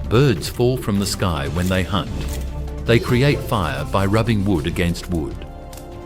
Birds fall from the sky when they hunt. They create fire by rubbing wood against wood.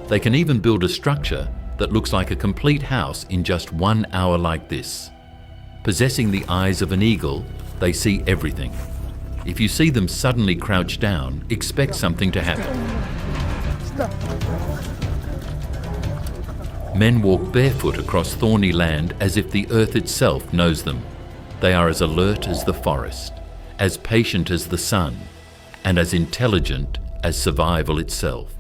They can even build a structure that looks like a complete house in just 1 hour like this. Possessing the eyes of an eagle, they see everything. If you see them suddenly crouch down, expect something to happen. Men walk barefoot across thorny land as if the earth itself knows them. They are as alert as the forest, as patient as the sun, and as intelligent as survival itself.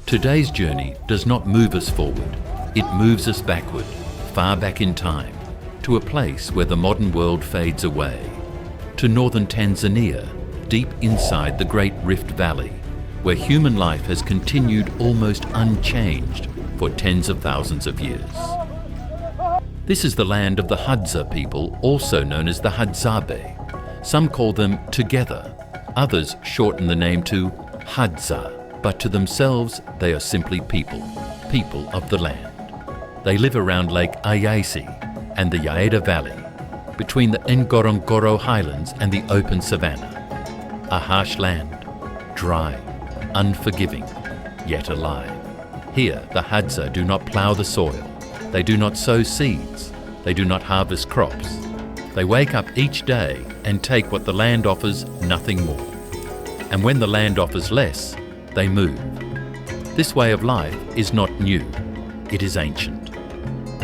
Today's journey does not move us forward. It moves us backward, far back in time, to a place where the modern world fades away, to northern Tanzania, deep inside the Great Rift Valley, where human life has continued almost unchanged for tens of thousands of years. This is the land of the Hadza people, also known as the Hadzabe. Some call them together, others shorten the name to Hadza, but to themselves they are simply people of the land. They live around Lake Eyasi and the Yaeda Valley, between the Ngorongoro highlands and the open savanna. A harsh land, dry, unforgiving, yet alive. Here, the Hadza do not plough the soil. They do not sow seeds. They do not harvest crops. They wake up each day and take what the land offers, nothing more. And when the land offers less, they move. This way of life is not new. It is ancient.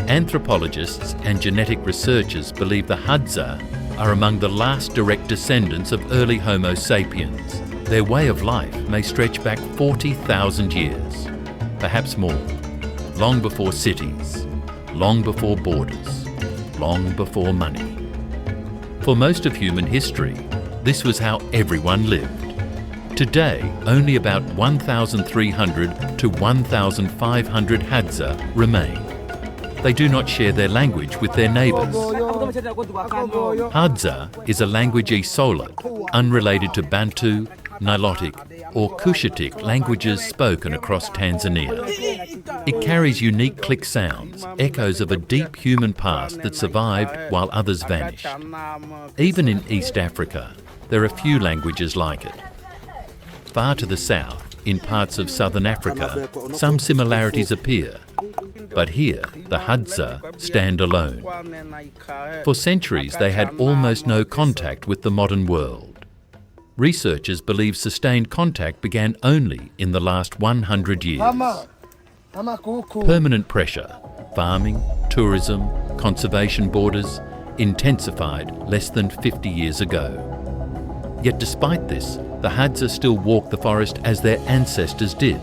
Anthropologists and genetic researchers believe the Hadza are among the last direct descendants of early Homo sapiens. Their way of life may stretch back 40,000 years, perhaps more, long before cities, long before borders, long before money. For most of human history, this was how everyone lived. Today, only about 1,300 to 1,500 Hadza remain. They do not share their language with their neighbours. Hadza is a language Isola, unrelated to Bantu, Nilotic or Cushitic languages spoken across Tanzania. It carries unique click sounds, echoes of a deep human past that survived while others vanished. Even in East Africa, there are few languages like it. Far to the south, in parts of southern Africa, some similarities appear. But here, the Hadza stand alone. For centuries, they had almost no contact with the modern world. Researchers believe sustained contact began only in the last 100 years. Permanent pressure, farming, tourism, conservation borders, intensified less than 50 years ago. Yet despite this, the Hadza still walk the forest as their ancestors did.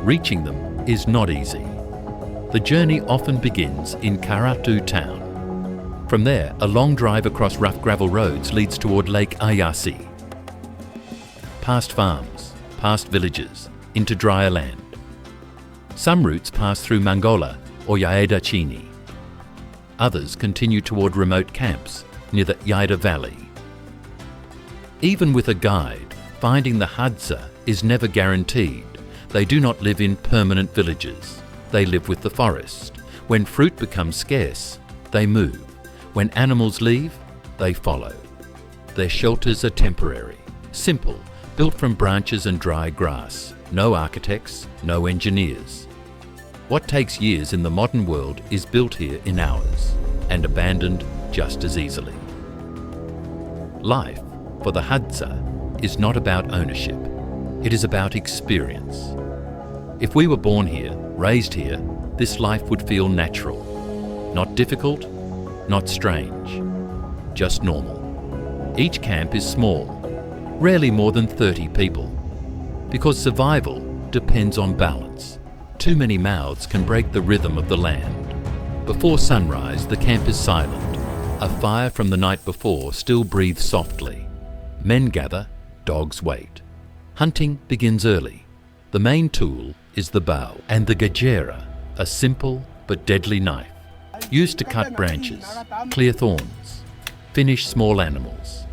Reaching them is not easy. The journey often begins in Karatu town. From there, a long drive across rough gravel roads leads toward Lake Eyasi. Past farms, past villages, into drier land. Some routes pass through Mangola or Yaeda Chini. Others continue toward remote camps near the Yaeda Valley. Even with a guide, finding the Hadza is never guaranteed. They do not live in permanent villages. They live with the forest. When fruit becomes scarce, they move. When animals leave, they follow. Their shelters are temporary, simple, built from branches and dry grass. No architects, no engineers. What takes years in the modern world is built here in hours and abandoned just as easily. Life for the Hadza is not about ownership. It is about experience. If we were born here, raised here, this life would feel natural. Not difficult, not strange, just normal. Each camp is small, rarely more than 30 people. Because survival depends on balance. Too many mouths can break the rhythm of the land. Before sunrise, the camp is silent. A fire from the night before still breathes softly. Men gather, dogs wait. Hunting begins early. The main tool is the bow and the gajera, a simple but deadly knife, used to cut branches, clear thorns, finish small animals.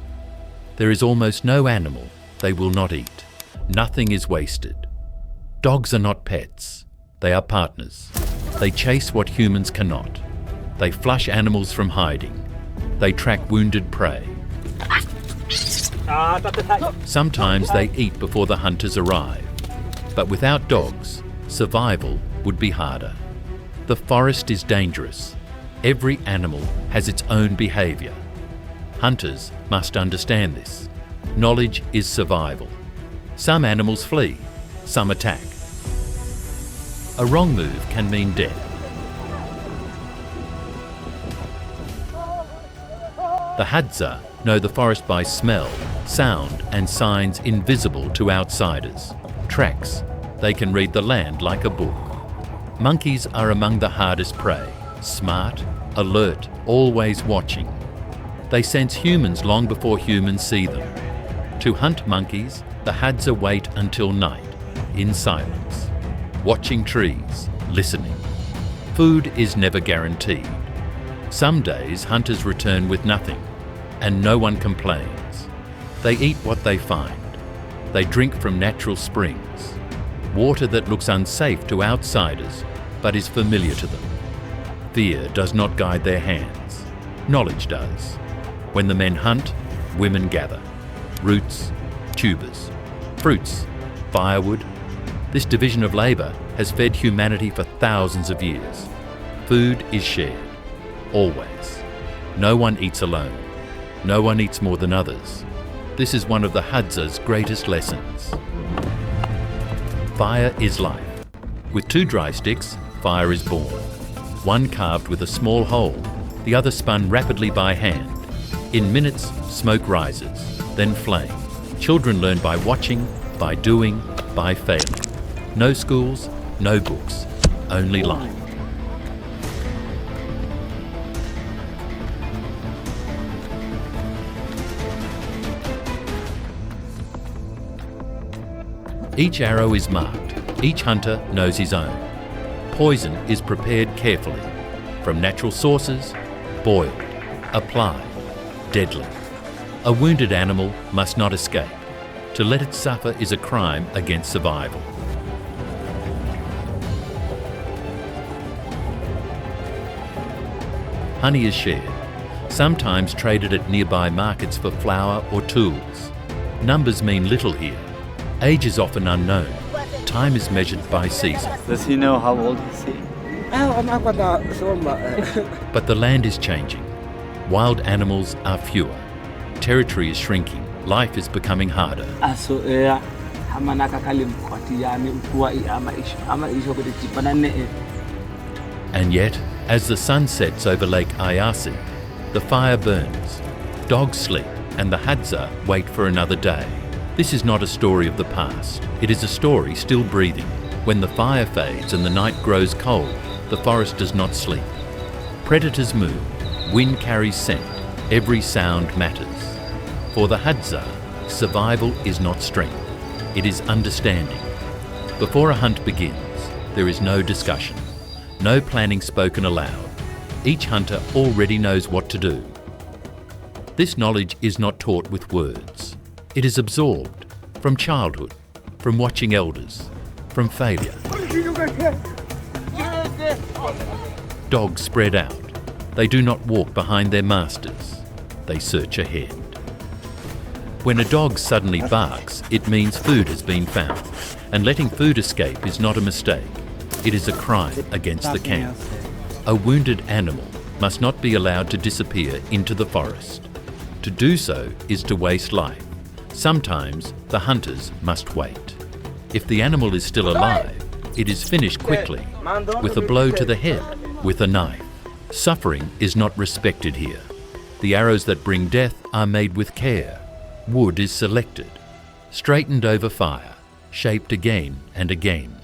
There is almost no animal they will not eat. Nothing is wasted. Dogs are not pets. They are partners. They chase what humans cannot. They flush animals from hiding. They track wounded prey. Sometimes they eat before the hunters arrive, but without dogs, survival would be harder. The forest is dangerous. Every animal has its own behaviour. Hunters must understand this. Knowledge is survival. Some animals flee, some attack. A wrong move can mean death. The Hadza know the forest by smell, sound and signs invisible to outsiders. Tracks. They can read the land like a book. Monkeys are among the hardest prey. Smart, alert, always watching. They sense humans long before humans see them. To hunt monkeys, the Hadza wait until night, in silence, watching trees, listening. Food is never guaranteed. Some days hunters return with nothing, and no one complains. They eat what they find. They drink from natural springs, water that looks unsafe to outsiders, but is familiar to them. Fear does not guide their hands. Knowledge does. When the men hunt, women gather. Roots, tubers, fruits, firewood. This division of labour has fed humanity for thousands of years. Food is shared, always. No one eats alone. No one eats more than others. This is one of the Hadza's greatest lessons. Fire is life. With 2 dry sticks, fire is born. One carved with a small hole, the other spun rapidly by hand. In minutes, smoke rises, then flame. Children learn by watching, by doing, by failing. No schools, no books, only life. Each arrow is marked. Each hunter knows his own. Poison is prepared carefully. From natural sources, boiled, applied, deadly. A wounded animal must not escape. To let it suffer is a crime against survival. Honey is shared, sometimes traded at nearby markets for flour or tools. Numbers mean little here. Age is often unknown. Time is measured by season. Does he know how old is he? But the land is changing. Wild animals are fewer. Territory is shrinking. Life is becoming harder. And yet, as the sun sets over Lake Eyasi, the fire burns. Dogs sleep, and the Hadza wait for another day. This is not a story of the past. It is a story still breathing. When the fire fades and the night grows cold, the forest does not sleep. Predators move. Wind carries scent. Every sound matters. For the Hadza, survival is not strength. It is understanding. Before a hunt begins, there is no discussion. No planning spoken aloud. Each hunter already knows what to do. This knowledge is not taught with words. It is absorbed from childhood, from watching elders, from failure. Dogs spread out. They do not walk behind their masters. They search ahead. When a dog suddenly barks, it means food has been found, and letting food escape is not a mistake. It is a crime against the camp. A wounded animal must not be allowed to disappear into the forest. To do so is to waste life. Sometimes the hunters must wait. If the animal is still alive, it is finished quickly, with a blow to the head, with a knife. Suffering is not respected here. The arrows that bring death are made with care. Wood is selected, straightened over fire, shaped again and again.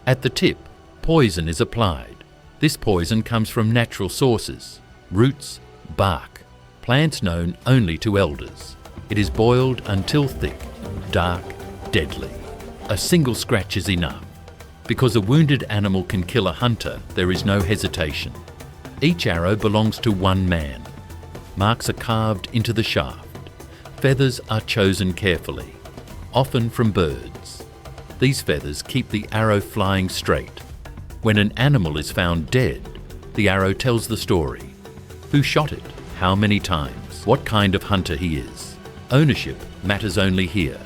At the tip, poison is applied. This poison comes from natural sources, roots, bark, plants known only to elders. It is boiled until thick, dark, deadly. A single scratch is enough. Because a wounded animal can kill a hunter, there is no hesitation. Each arrow belongs to one man. Marks are carved into the shaft. Feathers are chosen carefully, often from birds. These feathers keep the arrow flying straight. When an animal is found dead, the arrow tells the story. Who shot it? How many times? What kind of hunter he is? Ownership matters only here.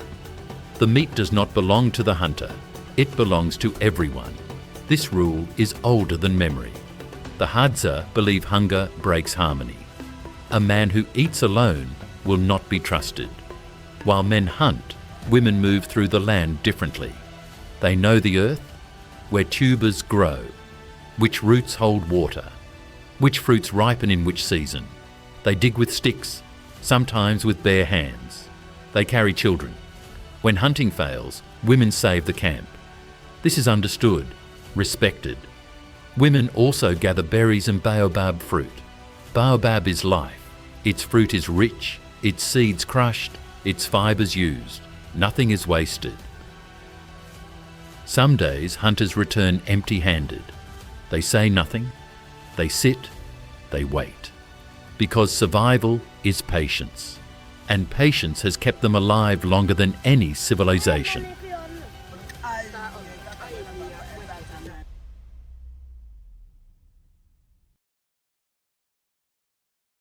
The meat does not belong to the hunter. It belongs to everyone. This rule is older than memory. The Hadza believe hunger breaks harmony. A man who eats alone will not be trusted. While men hunt, women move through the land differently. They know the earth, where tubers grow, which roots hold water, which fruits ripen in which season. They dig with sticks, sometimes with bare hands. They carry children. When hunting fails, women save the camp. This is understood, respected. Women also gather berries and baobab fruit. Baobab is life. Its fruit is rich, its seeds crushed, its fibres used. Nothing is wasted. Some days hunters return empty-handed. They say nothing. They sit. They wait. Because survival is patience. And patience has kept them alive longer than any civilization.